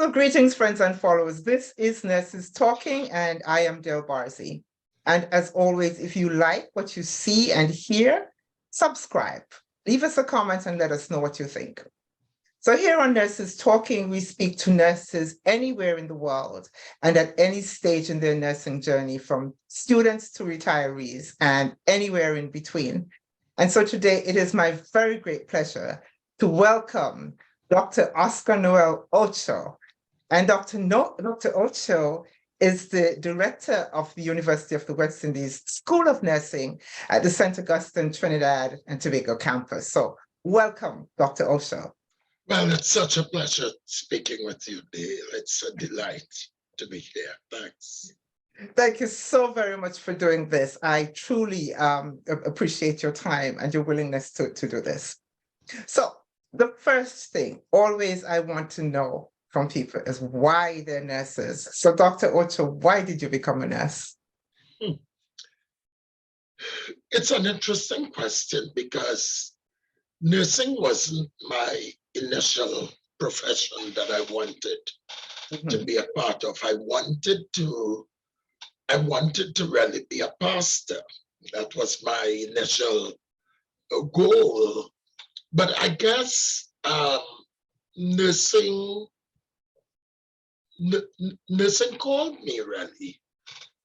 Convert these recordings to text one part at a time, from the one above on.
So greetings, friends and followers. This is Nurses Talking, and I am Del Barzi. And as always, if you like what you see and hear, subscribe, leave us a comment and let us know what you think. So here on Nurses Talking, we speak to nurses anywhere in the world and at any stage in their nursing journey, from students to retirees and anywhere in between. And so today it is my very great pleasure to welcome Dr. Oscar Noel Ocho. And Dr. Ocho is the director of the University of the West Indies School of Nursing at the St. Augustine Trinidad and Tobago campus. So welcome, Dr. Ocho. Well, it's such a pleasure speaking with you, Dale. It's a delight to be here. Thanks. Thank you so very much for doing this. I truly appreciate your time and your willingness to do this. So the first thing always I want to know from people is why they're nurses. So Dr. Ocho, why did you become a nurse? It's an interesting question because nursing wasn't my initial profession that I wanted to be a part of. I wanted to really be a pastor. That was my initial goal. But I guess nursing called me, really.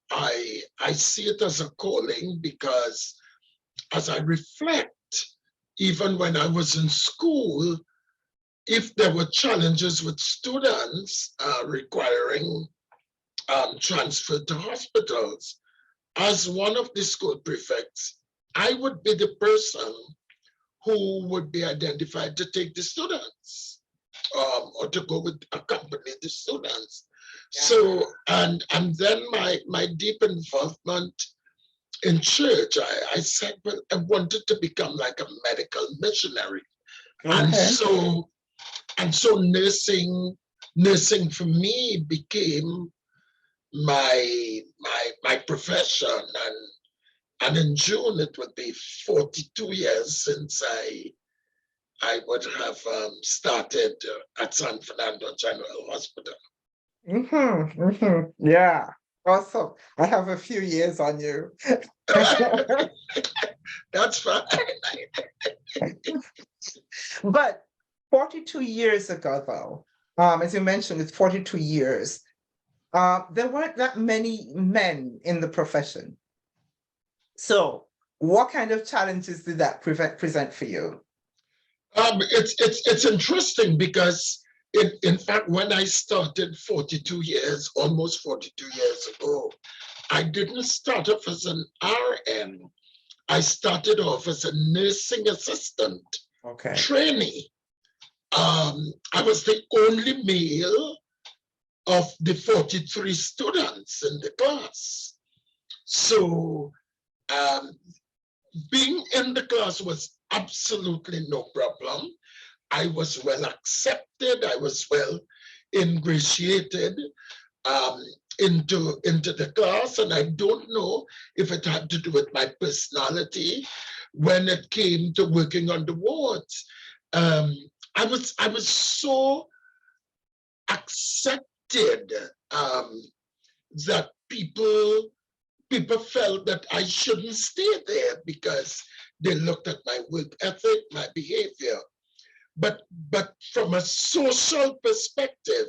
I see it as a calling because as I reflect, even when I was in school, if there were challenges with students requiring transfer to hospitals, as one of the school prefects, I would be the person who would be identified to take the students or to go with accompany the students. Yeah. So, and then my deep involvement in church, I said, well, I wanted to become like a medical missionary. Okay. And so nursing for me became my profession, and in June it would be 42 years since I would have started at San Fernando General Hospital. Yeah, awesome. I have a few years on you. That's fine. But 42 years ago, though, as you mentioned, it's 42 years. There weren't that many men in the profession. So what kind of challenges did that present for you? It's interesting because in fact, when I started 42 years, almost 42 years ago, I didn't start off as an RN. I started off as a nursing assistant, trainee. I was the only male of the 43 students in the class. So being in the class was absolutely no problem. I was well accepted. I was well ingratiated into the class, and I don't know if it had to do with my personality when it came to working on the wards. I was so accepted that people felt that I shouldn't stay there because they looked at my work ethic, my behavior. But from a social perspective,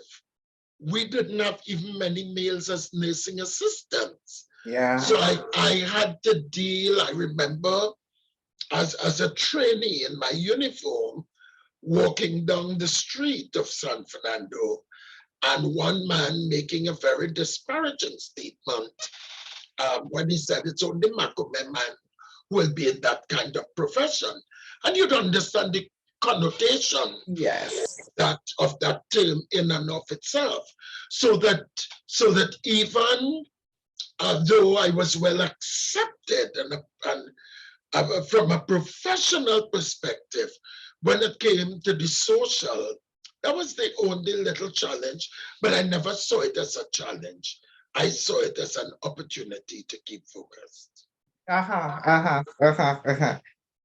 we didn't have even many males as nursing assistants. Yeah. So I had to deal, I remember, as a trainee in my uniform, walking down the street of San Fernando, and one man making a very disparaging statement when he said it's only Macome man who will be in that kind of profession. And you'd understand the connotation, yes, that of that term in and of itself. So that even though I was well accepted and from a professional perspective, when it came to the social, that was the only little challenge, but I never saw it as a challenge. I saw it as an opportunity to keep focused.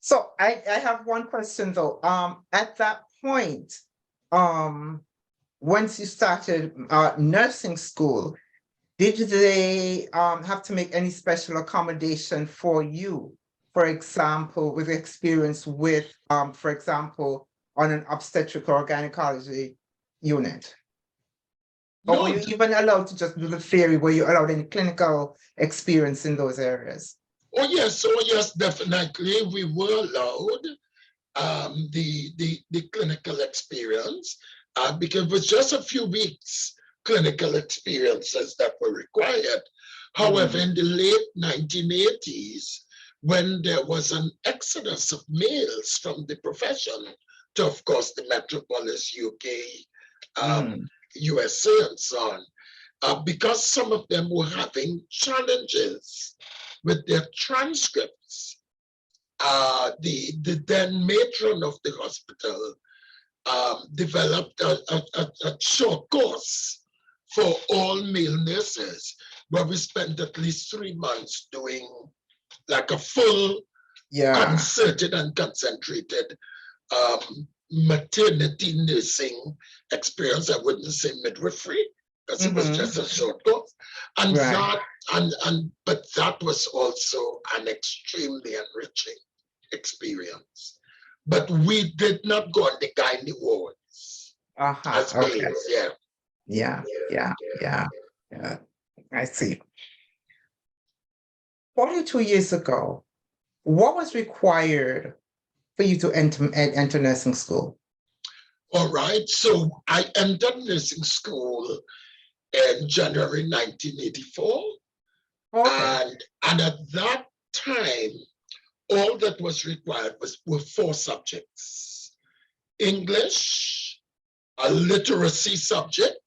So I have one question though. At that point, once you started nursing school, did they have to make any special accommodation for you? For example, with experience with, for example, on an obstetric or gynecology unit? Or were No, you even allowed to just do the theory? Were you allowed any clinical experience in those areas? oh yes, definitely. We were allowed the clinical experience because it was just a few weeks clinical experiences that were required. However, in the late 1980s, when there was an exodus of males from the profession to, of course, the metropolis, UK, USA, and so on, because some of them were having challenges with their transcripts, the then matron of the hospital developed a short course for all male nurses, where we spent at least 3 months doing like a full concerted and concentrated maternity nursing experience. I wouldn't say midwifery, because it was just a short course. And but that was also an extremely enriching experience. But we did not go on the gynae wards as males. Yeah. I see. 42 years ago, what was required for you to enter nursing school? All right, so I entered nursing school in January 1984. And at that time, all that was required were 4 subjects: English, a literacy subject,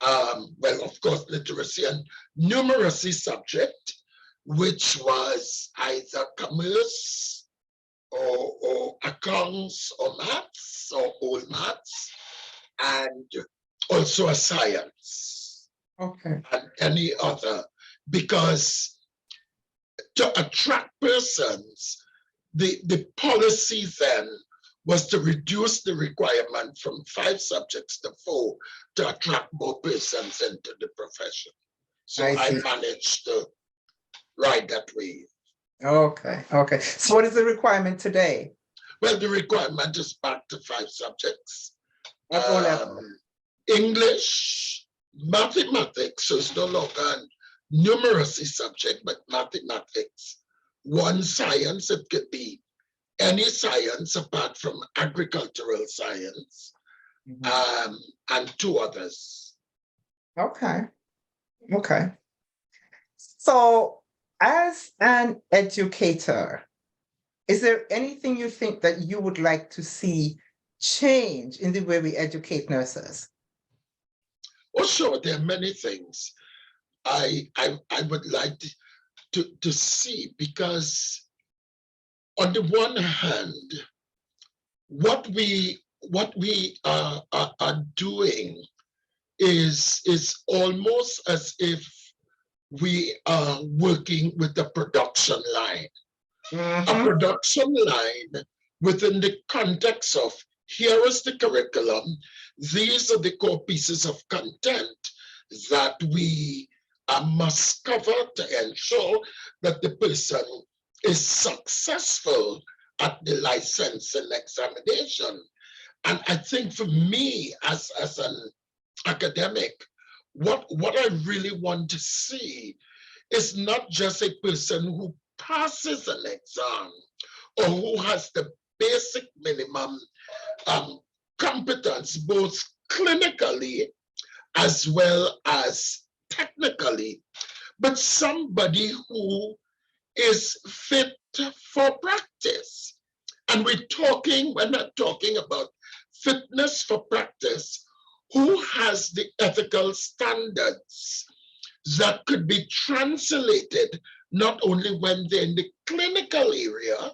well, of course, literacy and numeracy subject, which was either commerce or accounts or maths or old maths, and also a science and any other, because to attract persons, the policy then was to reduce the requirement from 5 subjects to 4 to attract more persons into the profession. So I managed to ride that wave. Okay. So what is the requirement today? Well, the requirement is back to 5 subjects. At what level? English, mathematics, so it's no longer a numeracy subject, but mathematics. 1 science, it could be any science apart from agricultural science, and 2 others. Okay. So as an educator, is there anything you think that you would like to see change in the way we educate nurses? Oh, sure, there are many things I would like to see, because on the one hand, what we are doing is almost as if we are working with a production line. A production line within the context of, here is the curriculum, these are the core pieces of content that we must cover to ensure that the person is successful at the licensing examination. And I think for me as an academic, what I really want to see is not just a person who passes an exam or who has the basic minimum competence, both clinically as well as technically, but somebody who is fit for practice. And we're not talking about fitness for practice, who has the ethical standards that could be translated not only when they're in the clinical area,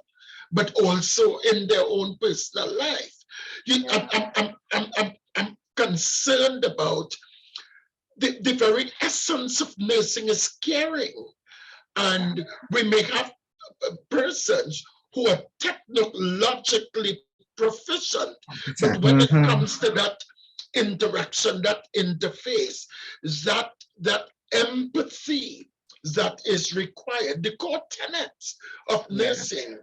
but also in their own personal life. I'm concerned about the very essence of nursing is caring. And we may have persons who are technologically proficient, but when it comes to that interaction, that interface, that empathy that is required. The core tenets of Yeah. nursing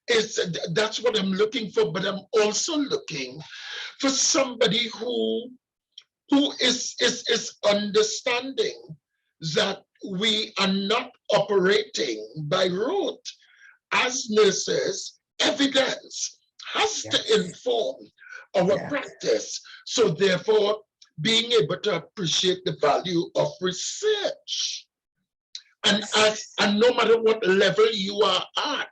is that's what I'm looking for, but I'm also looking for somebody who is understanding that we are not operating by rote. As nurses, evidence has Yes. to inform our Yes. practice. So therefore, being able to appreciate the value of research. And no matter what level you are at,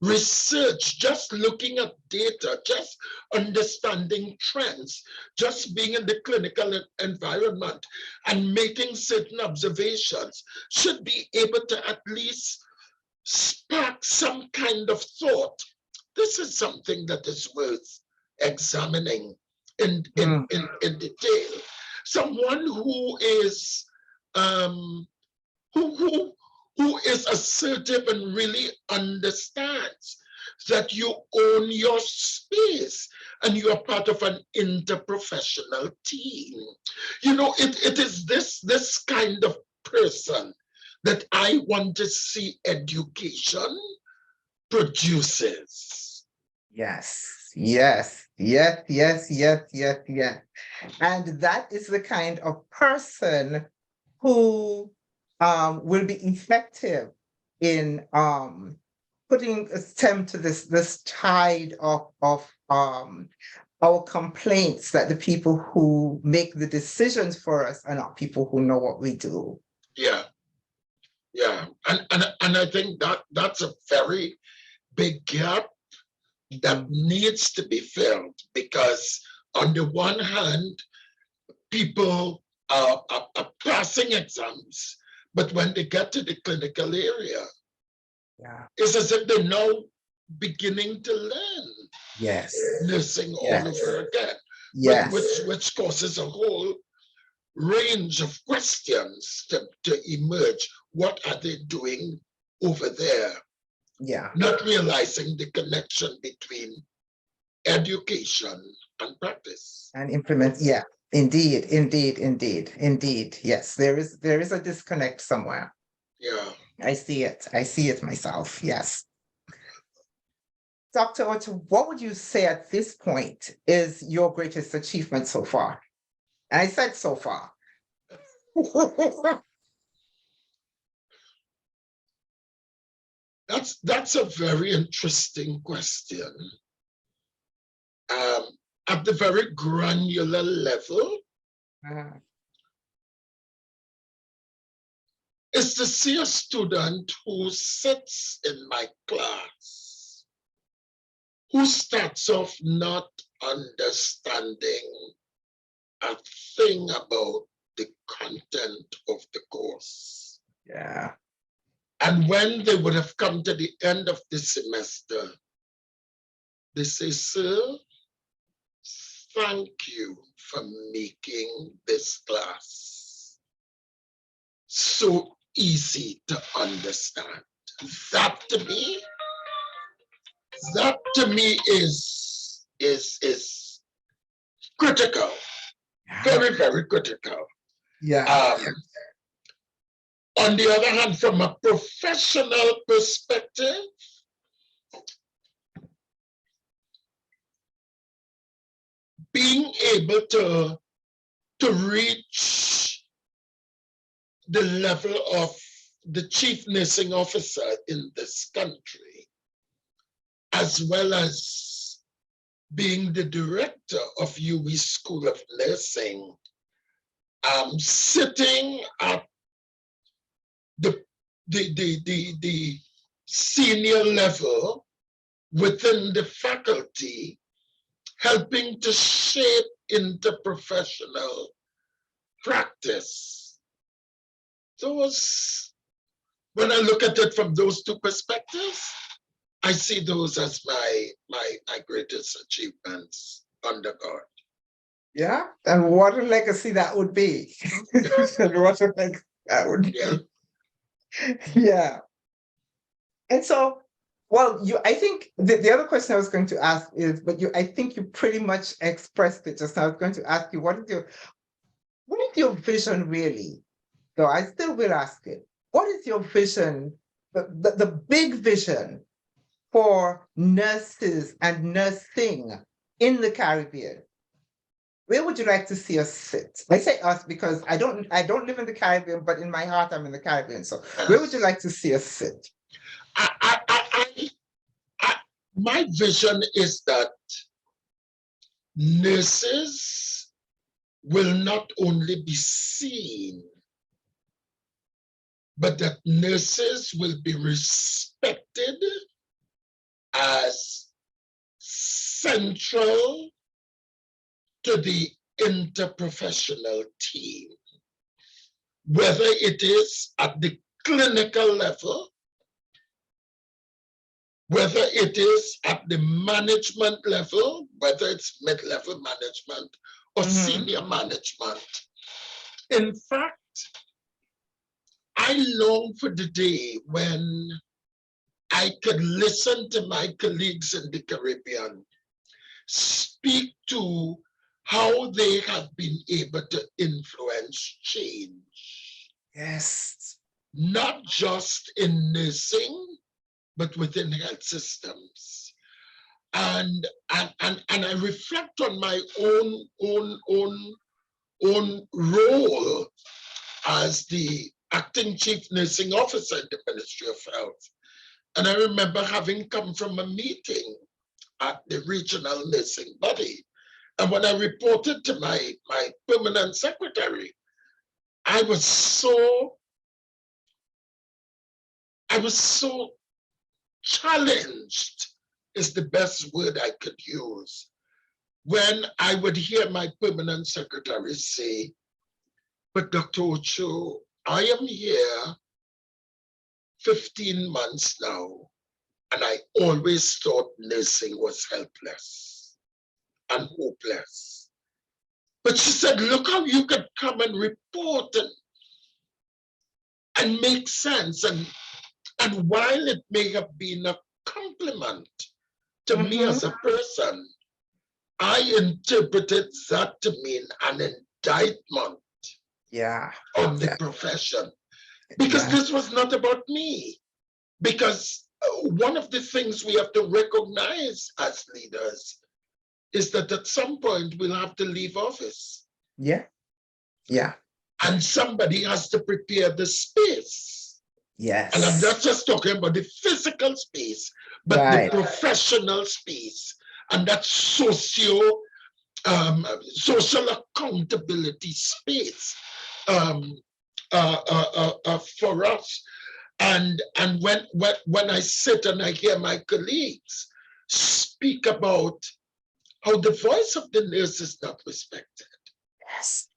research, just looking at data, just understanding trends, just being in the clinical environment and making certain observations should be able to at least spark some kind of thought. This is something that is worth examining in detail. Someone who is who who is assertive and really understands that you own your space and you are part of an interprofessional team. You know, it is this kind of person that I want to see education produces. Yes. Yes. Yes. Yes. Yes. Yes. Yes. And that is the kind of person who will be effective in putting a stem to this tide of our complaints that the people who make the decisions for us are not people who know what we do. Yeah, yeah. And I think that's a very big gap that needs to be filled, because on the one hand, people are passing exams, but when they get to the clinical area, Yeah. it's as if they're now beginning to learn Yes. nursing all Yes. over again, Yes. which causes a whole range of questions to emerge. What are they doing over there? Yeah. Not realizing the connection between education and practice. And implement. Yeah. Indeed. Indeed. Indeed. Indeed. Yes. There is a disconnect somewhere. Yeah. I see it. I see it myself. Yes. Dr. Ocho, what would you say at this point is your greatest achievement so far? And I said so far. That's a very interesting question. At the very granular level, is to see a student who sits in my class, who starts off not understanding a thing about the content of the course. Yeah. And when they would have come to the end of the semester, they say, "Sir, thank you for making this class so easy to understand." That to me, is critical, very, very critical. Yeah. On the other hand, from a professional perspective, being able to reach the level of the chief nursing officer in this country, as well as being the director of UWI School of Nursing, sitting at the senior level within the faculty, helping to shape interprofessional practice. When I look at it from those two perspectives, I see those as my greatest achievements under God. Yeah. And what a legacy that would be. And what a legacy that would be. Yeah. Yeah. And so Well, I think the other question I was going to ask is, but I think you pretty much expressed it just now. I was going to ask you, what is your vision really? Though I still will ask it. What is your vision, the big vision for nurses and nursing in the Caribbean? Where would you like to see us sit? I say us because I don't live in the Caribbean, but in my heart I'm in the Caribbean. So where would you like to see us sit? My vision is that nurses will not only be seen, but that nurses will be respected as central to the interprofessional team, whether it is at the clinical level, whether it is at the management level, whether it's mid-level management or senior management. In fact, I long for the day when I could listen to my colleagues in the Caribbean speak to how they have been able to influence change. Yes. Not just in nursing, but within health systems. And I reflect on my own role as the acting chief nursing officer in the Ministry of Health. And I remember having come from a meeting at the regional nursing body. And when I reported to my permanent secretary, I was so challenged, is the best word I could use, when I would hear my permanent secretary say, but Dr. Ocho, I am here 15 months now, and I always thought nursing was helpless and hopeless. But she said, look how you could come and report and make sense. And while it may have been a compliment to me as a person, I interpreted that to mean an indictment on the profession. Because this was not about me. Because one of the things we have to recognize as leaders is that at some point we'll have to leave office. And somebody has to prepare the space. And I'm not just talking about the physical space, but the professional space. And that social accountability space for us. And when I sit and I hear my colleagues speak about how the voice of the nurse is not respected,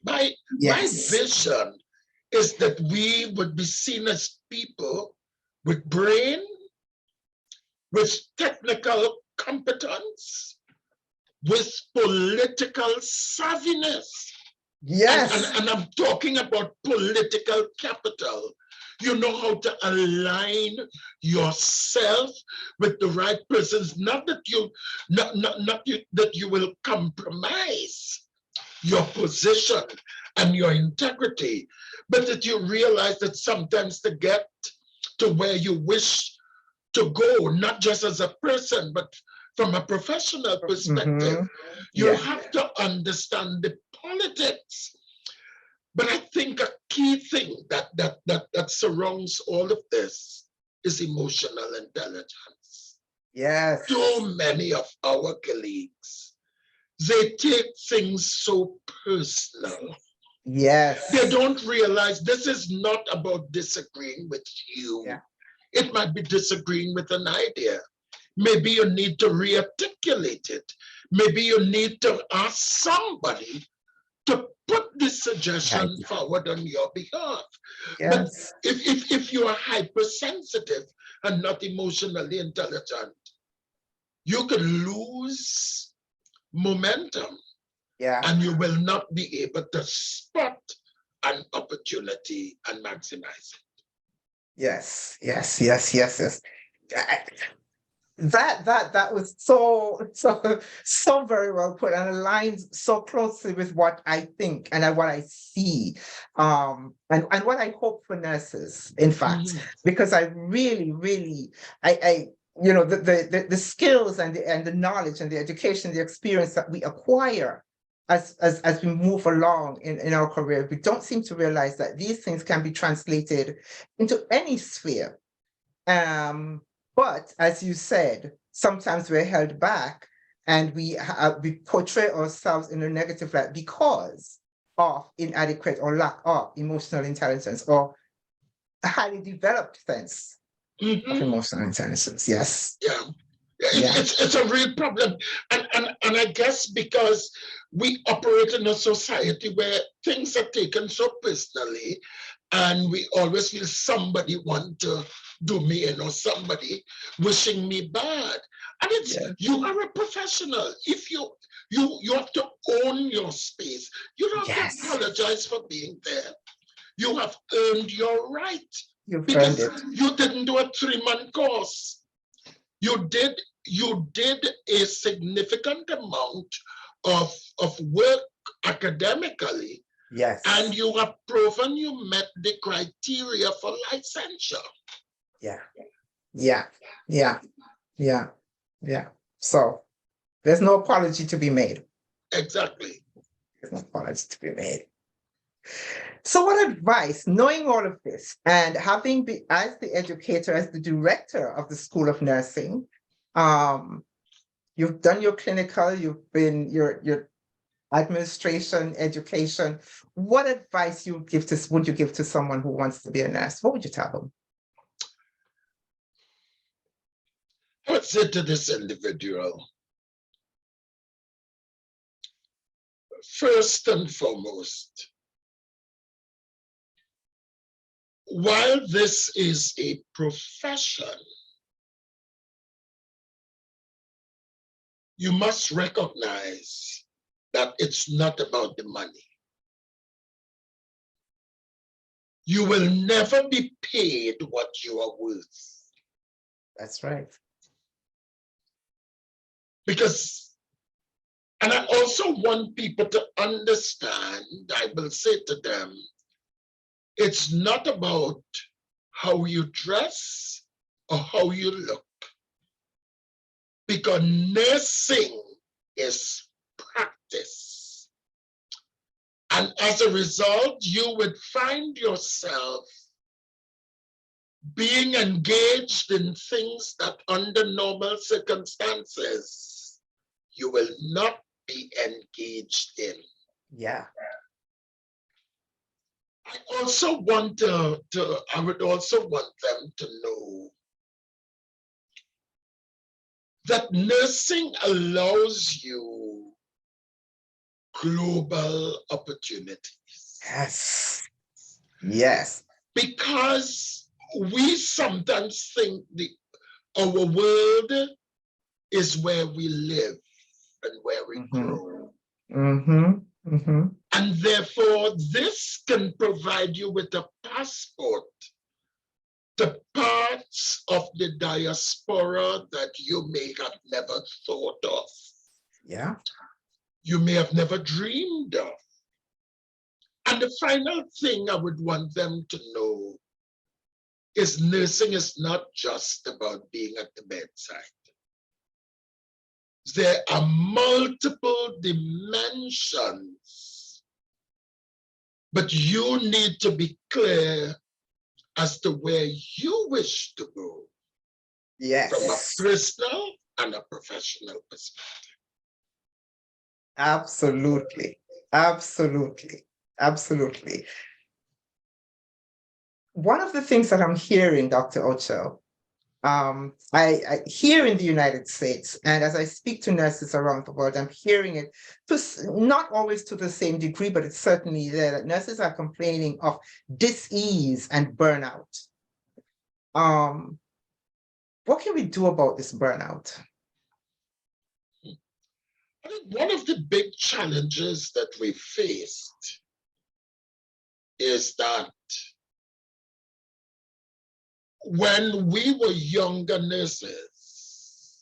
my vision is that we would be seen as people with brain, with technical competence, with political savviness. And I'm talking about political capital. You know how to align yourself with the right persons, not that you will compromise your position and your integrity, but that you realize that sometimes to get to where you wish to go, not just as a person, but from a professional perspective, you have to understand the politics. But I think a key thing that surrounds all of this is emotional intelligence. So many of our colleagues, they take things so personal. They don't realize this is not about disagreeing with you. It might be disagreeing with an idea. Maybe you need to re-articulate it. Maybe you need to ask somebody to put this suggestion forward on your behalf. But if you are hypersensitive and not emotionally intelligent, you could lose momentum. And you will not be able to spot an opportunity and maximize it. Yes. That was so very well put, and aligns so closely with what I think and what I see, and what I hope for nurses, in fact, because I really I the skills and the knowledge and the education, the experience that we acquire as we move along in our career, we don't seem to realize that these things can be translated into any sphere. But as you said, sometimes we're held back and we portray ourselves in a negative light because of inadequate or lack of emotional intelligence or a highly developed sense of emotional intelligence. Yes. Yeah. Yeah. It's a real problem. And I guess because we operate in a society where things are taken so personally, and we always feel somebody want to do me in, or somebody wishing me bad. And it's you are a professional. If you have to own your space. You don't have to apologize for being there. You have earned your right. You've earned Because it. you didn't do a 3-month course. You did a significant amount of work academically. Yes. And you have proven you met the criteria for licensure. Yeah. So there's no apology to be made. Exactly. There's no apology to be made. So what advice, knowing all of this and having been as the educator, as the director of the School of Nursing, you've done your clinical, you've been your administration, education. What advice would you give to someone who wants to be a nurse? What would you tell them? I would say to this individual, first and foremost, while this is a profession, you must recognize that it's not about the money. You will never be paid what you are worth. That's right. Because, and I also want people to understand, I will say to them, it's not about how you dress or how you look. Because nursing is practice. And as a result, you would find yourself being engaged in things that under normal circumstances, you will not be engaged in. Yeah. I would also want them to know that nursing allows you global opportunities. Yes. Yes. Because we sometimes think our world is where we live and where we grow. And therefore, this can provide you with a passport to parts of the diaspora that you may have never thought of. Yeah. You may have never dreamed of. And the final thing I would want them to know is nursing is not just about being at the bedside. There are multiple dimensions, but you need to be clear as to where you wish to go. Yes. From a personal and a professional perspective. Absolutely. One of the things that I'm hearing, Dr. Ocho, I here in the United States, and as I speak to nurses around the world, I'm hearing it, not always to the same degree, but it's certainly there that nurses are complaining of dis-ease and burnout. What can we do about this burnout? I think one of the big challenges that we faced is that when we were younger nurses,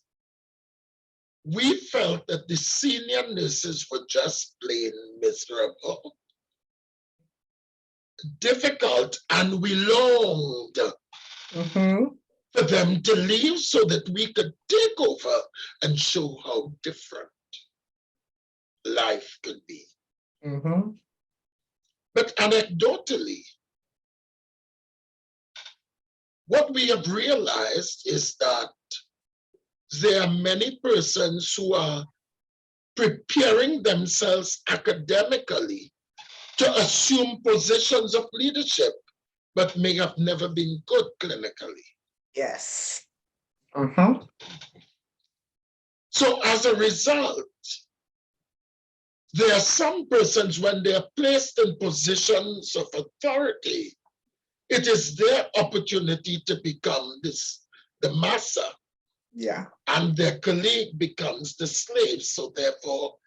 we felt that the senior nurses were just plain miserable, difficult, and we longed for them to leave so that we could take over and show how different life could be. But anecdotally, what we have realized is that there are many persons who are preparing themselves academically to assume positions of leadership, but may have never been good clinically. Yes. So as a result, there are some persons, when they are placed in positions of authority, it is their opportunity to become the master. Yeah. And their colleague becomes the slave. So therefore,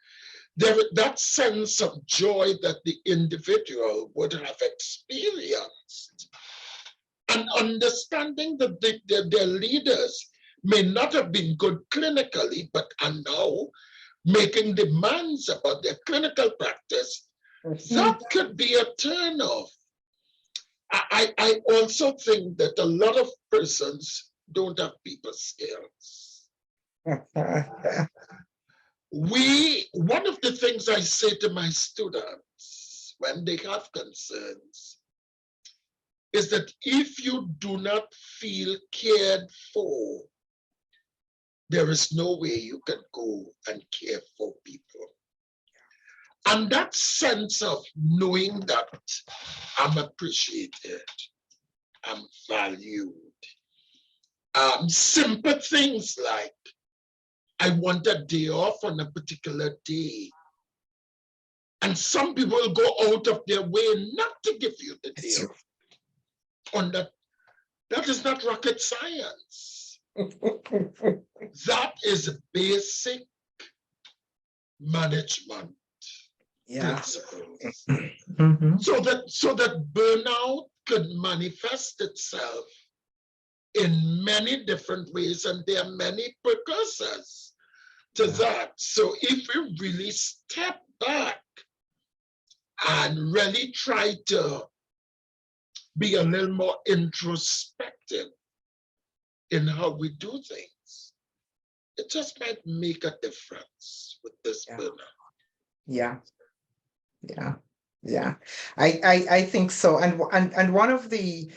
that sense of joy that the individual would have experienced, and understanding that their leaders may not have been good clinically, but are now making demands about their clinical practice, that could be a turnoff. I also think that a lot of persons don't have people skills. One of the things I say to my students when they have concerns is that if you do not feel cared for, there is no way you can go and care for people. And that sense of knowing that I'm appreciated, I'm valued. Simple things like, I want a day off on a particular day. And some people will go out of their way not to give you the day off. On that is not rocket science. That is basic management principles. So that burnout could manifest itself in many different ways, and there are many precursors to that. So if we really step back and really try to be a little more introspective in how we do things, it just might make a difference with this burnout. Yeah. I think so. And one of the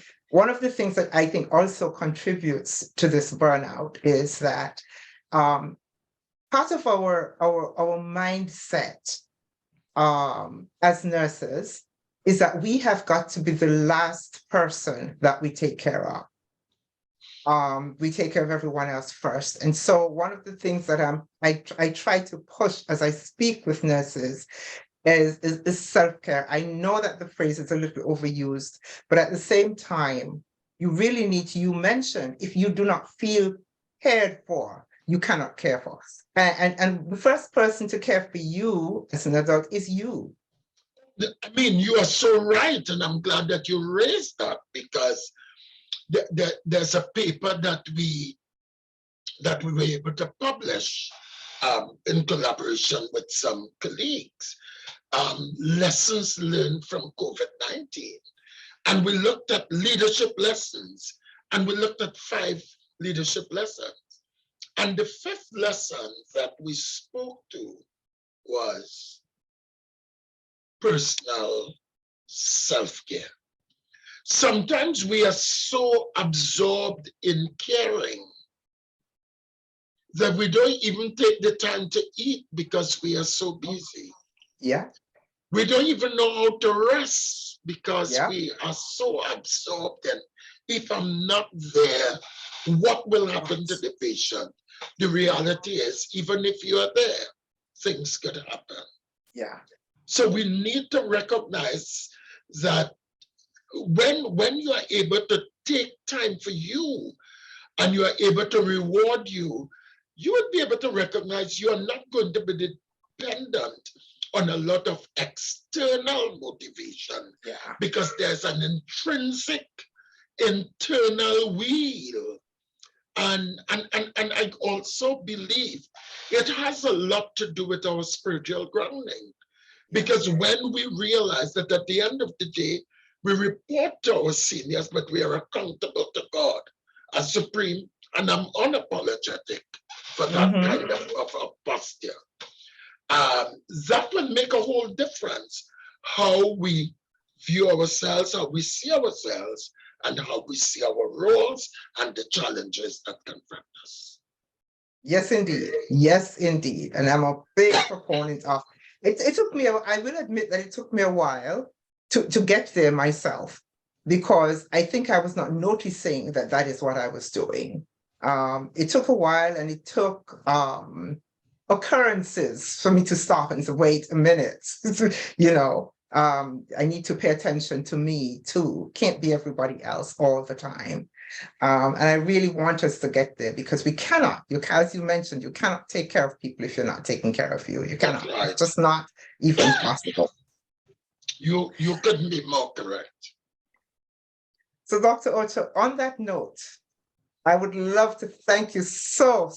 things that I think also contributes to this burnout is that part of our mindset as nurses is that we have got to be the last person that we take care of. We take care of everyone else first. And so one of the things that I try to push as I speak with nurses is self-care. I know that the phrase is a little overused, but at the same time, you really need to, you mentioned, if you do not feel cared for, you cannot care for. And the first person to care for you as an adult is you. I mean, you are so right, and I'm glad that you raised that, because there's a paper that we were able to publish in collaboration with some colleagues, lessons learned from COVID-19. And we looked at leadership lessons, and we looked at 5 leadership lessons. And the 5th lesson that we spoke to was personal self-care. Sometimes we are so absorbed in caring that we don't even take the time to eat because we are so busy. Yeah. We don't even know how to rest because we are so absorbed. And if I'm not there, what will happen to the patient? The reality is, even if you are there, things could happen. Yeah. So we need to recognize that when you are able to take time for you and you are able to reward you, you would be able to recognize you are not going to be dependent on a lot of external motivation, because there's an intrinsic internal will And I also believe it has a lot to do with our spiritual grounding. Because when we realize that at the end of the day, we report to our seniors, but we are accountable to God as supreme, and I'm unapologetic for that Mhm. kind of a posture. That will make a whole difference how we view ourselves, how we see ourselves, and how we see our roles and the challenges that confront us. Yes, indeed. Yes, indeed. And I'm a big proponent of it. It took me, I will admit that it took me a while to get there myself, because I think I was not noticing that that is what I was doing. It took a while, and it took occurrences for me to stop and say, wait a minute, I need to pay attention to me too. Can't be everybody else all the time. And I really want us to get there, because we cannot, as you mentioned, you cannot take care of people if you're not taking care of you. You That's cannot. It's right. just not even possible. You couldn't be more correct. So, Dr. Ocho, on that note, I would love to thank you so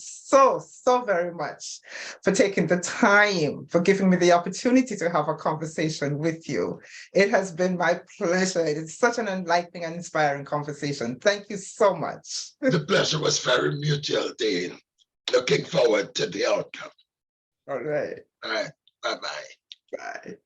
very much for taking the time, for giving me the opportunity to have a conversation with you. It has been my pleasure. It's such an enlightening and inspiring conversation. Thank you so much. The pleasure was very mutual, Dean. Looking forward to the outcome. All right. All right. Bye-bye. Bye.